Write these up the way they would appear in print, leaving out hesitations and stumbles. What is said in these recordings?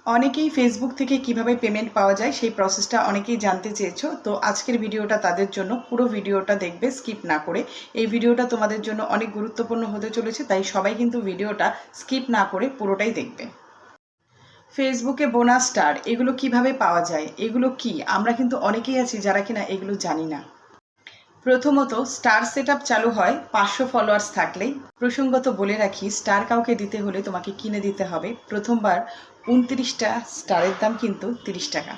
অনেকেই ফেসবুক থেকে কিভাবে পেমেন্ট পাওয়া যায় সেই প্রসেসটা অনেকেই জানতে চেয়েছো। তো আজকের ভিডিওটা তাদের জন্য, পুরো ভিডিওটা দেখবে স্কিপ না করে। এই ভিডিওটা তোমাদের জন্য অনেক গুরুত্বপূর্ণ হতে চলেছে, তাই সবাই কিন্তু ভিডিওটা স্কিপ না করে পুরোটাই দেখবে। ফেসবুকে বোনাস, স্টার এগুলো কিভাবে পাওয়া যায়, এগুলো কি আমরা কিন্তু অনেকেই আছি যারা কিনা এগুলো জানি না। প্রথমত স্টার সেটআপ চালু হয় 500 ফলোয়ার্স থাকলেই। প্রসঙ্গত বলে রাখি, স্টার কাউকে দিতে হলে তোমাকে কিনে দিতে হবে প্রথমবার 29টা স্টারের দাম কিন্তু 30 টাকা।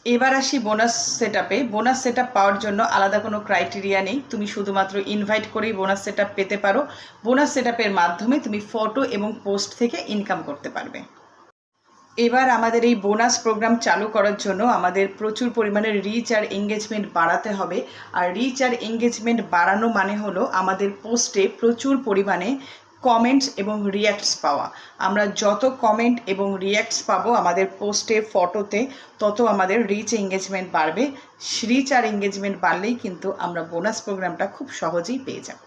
এবার আসি বোনাস সেটআপে। বোনাস সেটআপ পাওয়ার জন্য আলাদা কোনো ক্রাইটেরিয়া নেই, তুমি শুধুমাত্র ইনভাইট করেই বোনাস সেটআপ পেতে পারো। বোনাস সেটআপের মাধ্যমে তুমি ফটো এবং পোস্ট থেকে ইনকাম করতে পারবে। এবার আমাদের এই বোনাস প্রোগ্রাম চালু করার জন্য আমাদের প্রচুর পরিমাণে রিচ আর এঙ্গেজমেন্ট বাড়াতে হবে। আর রিচ আর এঙ্গেজমেন্ট বাড়ানো মানে হলো আমাদের পোস্টে প্রচুর পরিমাণে কমেন্টস এবং রিয়্যাক্টস পাওয়া। আমরা যত কমেন্ট এবং রিয়্যাক্টস পাবো আমাদের পোস্টে, ফটোতে, তত আমাদের রিচ এঙ্গেজমেন্ট বাড়বে। রিচ আর এঙ্গেজমেন্ট বাড়লেই কিন্তু আমরা বোনাস প্রোগ্রামটা খুব সহজেই পেয়ে যাব।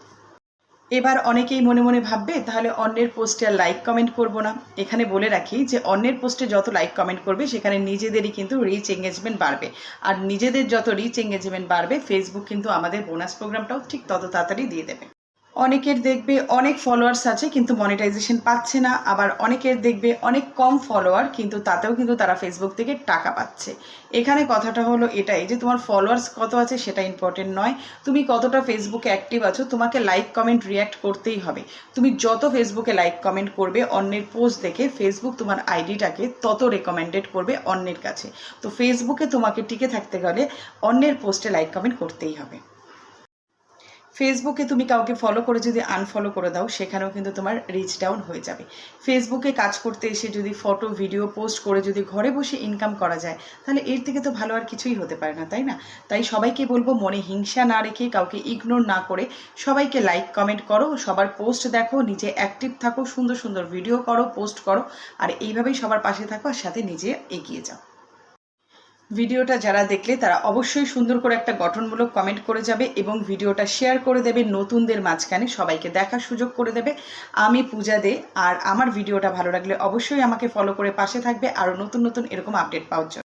এবার অনেকেই মনে মনে ভাববে তাহলে অন্যের পোস্টে আর লাইক কমেন্ট করব না। এখানে বলে রাখি যে অন্যের পোস্টে যত লাইক কমেন্ট করবে সেখানে নিজেদেরই কিন্তু রিচ এঙ্গেজমেন্ট বাড়বে। আর নিজেদের যত রিচ এঙ্গেজমেন্ট বাড়বে, ফেসবুক কিন্তু আমাদের বোনাস প্রোগ্রামটাও ঠিক তত তাড়াতাড়ি দিয়ে দেবে। অনেকের দেখবে অনেক ফলোয়ার্স আছে কিন্তু মনিটাইজেশন পাচ্ছে না, আবার অনেকের দেখবে অনেক কম ফলোয়ার কিন্তু তাতেও কিন্তু তারা ফেসবুক থেকে টাকা পাচ্ছে। এখানে কথাটা হলো এটাই যে তোমার ফলোয়ার্স কত আছে সেটা ইম্পর্টেন্ট নয়, তুমি কতটা ফেসবুকে অ্যাক্টিভ আছো। তোমাকে লাইক কমেন্ট রিয়্যাক্ট করতেই হবে। তুমি যত ফেসবুকে লাইক কমেন্ট করবে অন্যের পোস্ট দেখে, ফেসবুক তোমার আইডিটাকে তত রেকমেন্ডেড করবে অন্যের কাছে। তো ফেসবুকে তোমাকে টিকে থাকতে গেলে অন্যের পোস্টে লাইক কমেন্ট করতেই হবে। ফেসবুকে তুমি কাউকে ফলো করে যদি আনফলো করে দাও, সেখানেও কিন্তু তোমার রিচ ডাউন হয়ে যাবে। ফেসবুকে কাজ করতে এসে যদি ফটো ভিডিও পোস্ট করে যদি ঘরে বসে ইনকাম করা যায়, তাহলে এর থেকে তো ভালো আর কিছুই হতে পারে না, তাই না? তাই সবাইকে বলবো মনে হিংসা না রেখে, কাউকে ইগনোর না করে সবাইকে লাইক কমেন্ট করো, সবার পোস্ট দেখো, নিজে অ্যাক্টিভ থাকো, সুন্দর সুন্দর ভিডিও করো, পোস্ট করো, আর এইভাবেই সবার পাশে থাকো আর সাথে নিজে এগিয়ে যাও। ভিডিওটা যারা দেখলে তারা অবশ্যই সুন্দর করে একটা গঠনমূলক কমেন্ট করে যাবে এবং ভিডিওটা শেয়ার করে দেবে নতুনদের মাঝখানে, সবাইকে দেখার সুযোগ করে দেবে। আমি পূজা দে, আর আমার ভিডিওটা ভালো লাগলে অবশ্যই আমাকে ফলো করে পাশে থাকবে আরও নতুন নতুন এরকম আপডেট পাওয়ার জন্য।